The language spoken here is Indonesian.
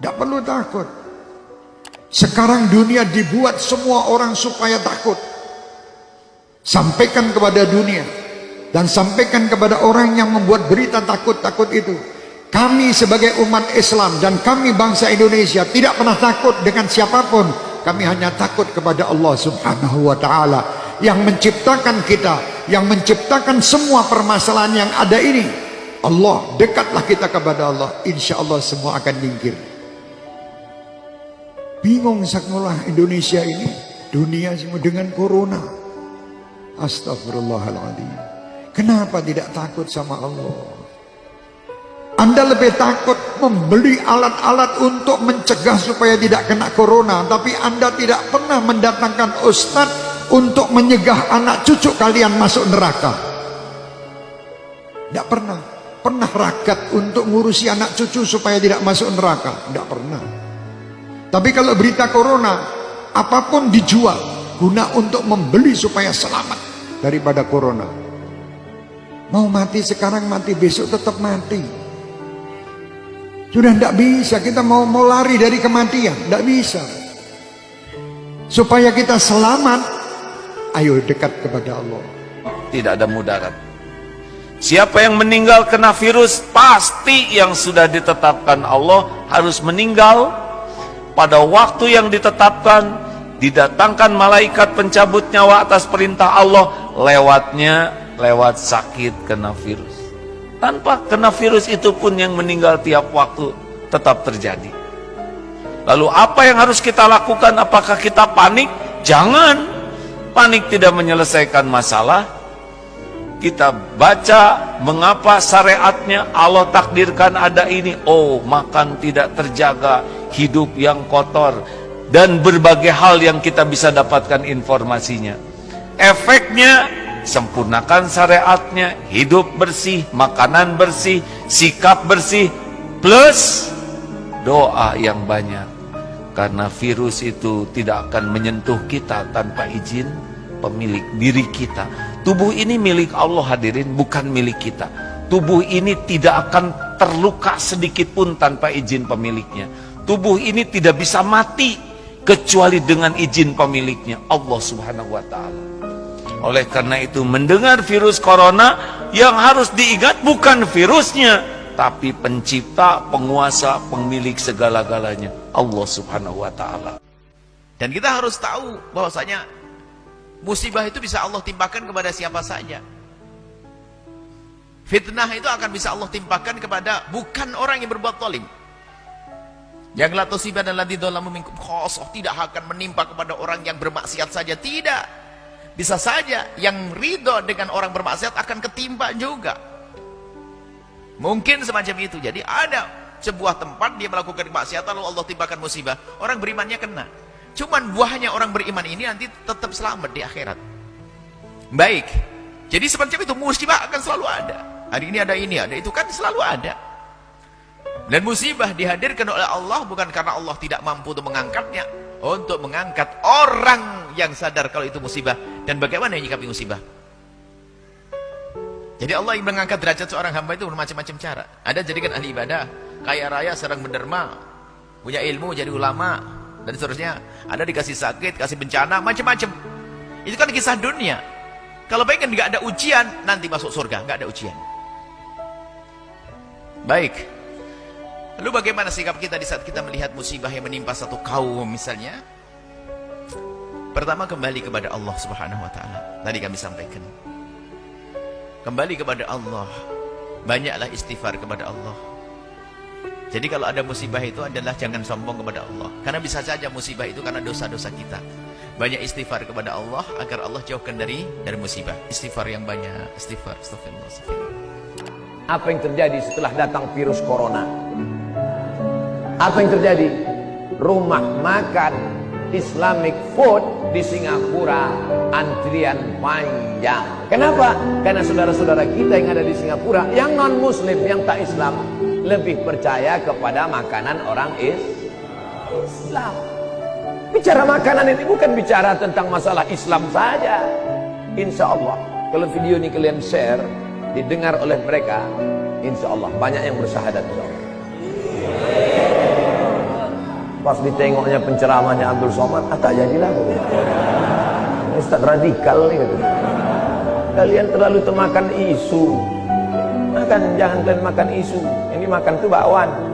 Tidak perlu takut. Sekarang dunia dibuat semua orang supaya takut. Sampaikan kepada dunia dan sampaikan kepada orang yang membuat berita takut-takut itu. Kami sebagai umat Islam dan kami bangsa Indonesia tidak pernah takut dengan siapapun. Kami hanya takut kepada Allah Subhanahu wa ta'ala yang menciptakan kita, yang menciptakan semua permasalahan yang ada ini. Allah, dekatlah kita kepada Allah, insya Allah semua akan nyingkir. Bingung sekolah Indonesia ini, dunia semua dengan corona. Astagfirullahaladzim. Kenapa tidak takut sama Allah? Anda lebih takut membeli alat-alat untuk mencegah supaya tidak kena corona, tapi Anda tidak pernah mendatangkan ustadz untuk menyegah anak cucu kalian masuk neraka. Tidak pernah. Pernah ragat untuk ngurusi anak cucu supaya tidak masuk neraka? Tidak pernah. Tapi kalau berita corona, apapun dijual guna untuk membeli supaya selamat daripada corona. Mau mati sekarang, mati besok tetap mati. Sudah tidak bisa, kita mau lari dari kematian, tidak bisa. Supaya kita selamat, ayo dekat kepada Allah. Tidak ada mudarat. Siapa yang meninggal kena virus, pasti yang sudah ditetapkan Allah harus meninggal pada waktu yang ditetapkan. Didatangkan malaikat pencabut nyawa atas perintah Allah, lewat sakit kena virus. Tanpa kena virus itu pun yang meninggal tiap waktu tetap terjadi. Lalu apa yang harus kita lakukan? Apakah kita panik? Jangan. Panik tidak menyelesaikan masalah. Kita baca mengapa syariatnya Allah takdirkan ada ini. Oh, makan tidak terjaga, hidup yang kotor, dan berbagai hal yang kita bisa dapatkan informasinya. Efeknya, sempurnakan syariatnya, hidup bersih, makanan bersih, sikap bersih, plus doa yang banyak. Karena virus itu tidak akan menyentuh kita tanpa izin pemilik diri kita. Tubuh ini milik Allah hadirin, bukan milik kita. Tubuh ini tidak akan terluka sedikit pun tanpa izin pemiliknya. Tubuh ini tidak bisa mati kecuali dengan izin pemiliknya, Allah Subhanahu wa ta'ala. Oleh karena itu, mendengar virus corona, yang harus diingat bukan virusnya, tapi pencipta, penguasa, pemilik segala-galanya, Allah Subhanahu wa ta'ala. Dan kita harus tahu bahwasanya musibah itu bisa Allah timpakan kepada siapa saja. Fitnah itu akan bisa Allah timpakan kepada bukan orang yang berbuat zalim. Yang la tusiban alladziina dzalamu minkum khassah, tidak akan menimpa kepada orang yang bermaksiat saja, tidak. Bisa saja yang ridho dengan orang bermaksiat akan ketimpa juga. Mungkin semacam itu. Jadi ada sebuah tempat dia melakukan kemaksiatan lalu Allah timpakan musibah, orang berimannya kena. Cuman buahnya orang beriman ini nanti tetap selamat di akhirat. Baik. Jadi semacam itu, musibah akan selalu ada. Hari ini ada ini, ada itu, kan selalu ada. Dan musibah dihadirkan oleh Allah bukan karena Allah tidak mampu untuk mengangkatnya, untuk mengangkat orang yang sadar kalau itu musibah dan bagaimana menyikapi musibah. Jadi Allah yang mengangkat derajat seorang hamba itu bermacam-macam cara. Ada jadikan ahli ibadah, kaya raya, sedang menderma, punya ilmu, jadi ulama, dan seterusnya. Ada dikasih sakit, kasih bencana, macam-macam. Itu kan kisah dunia. Kalau pengen nggak ada ujian, nanti masuk surga, nggak ada ujian. Baik. Lalu bagaimana sikap kita di saat kita melihat musibah yang menimpa satu kaum misalnya? Pertama, kembali kepada Allah Subhanahu wa ta'ala. Tadi kami sampaikan. Kembali kepada Allah. Banyaklah istighfar kepada Allah. Jadi kalau ada musibah itu adalah jangan sombong kepada Allah. Karena bisa saja musibah itu karena dosa-dosa kita. Banyak istighfar kepada Allah agar Allah jauhkan dari musibah. Istighfar yang banyak. Istighfar. Astagfirullah. Apa yang terjadi setelah datang virus corona? Apa yang terjadi? Rumah makan Islamic food di Singapura antrian panjang. Kenapa? Karena saudara-saudara kita yang ada di Singapura, yang non-muslim, yang tak Islam, lebih percaya kepada makanan orang Islam. Bicara makanan ini bukan bicara tentang masalah Islam saja. Insya Allah, kalau video ini kalian share, didengar oleh mereka, insya Allah banyak yang bersyahadat. Insya Allah. Pas ditengoknya penceramahnya Abdul Somad, tak jadilah. Ini Ustaz radikal nih. Kalian terlalu termakan isu. Jangan kalian makan isu. Ini makan tuh bakwan.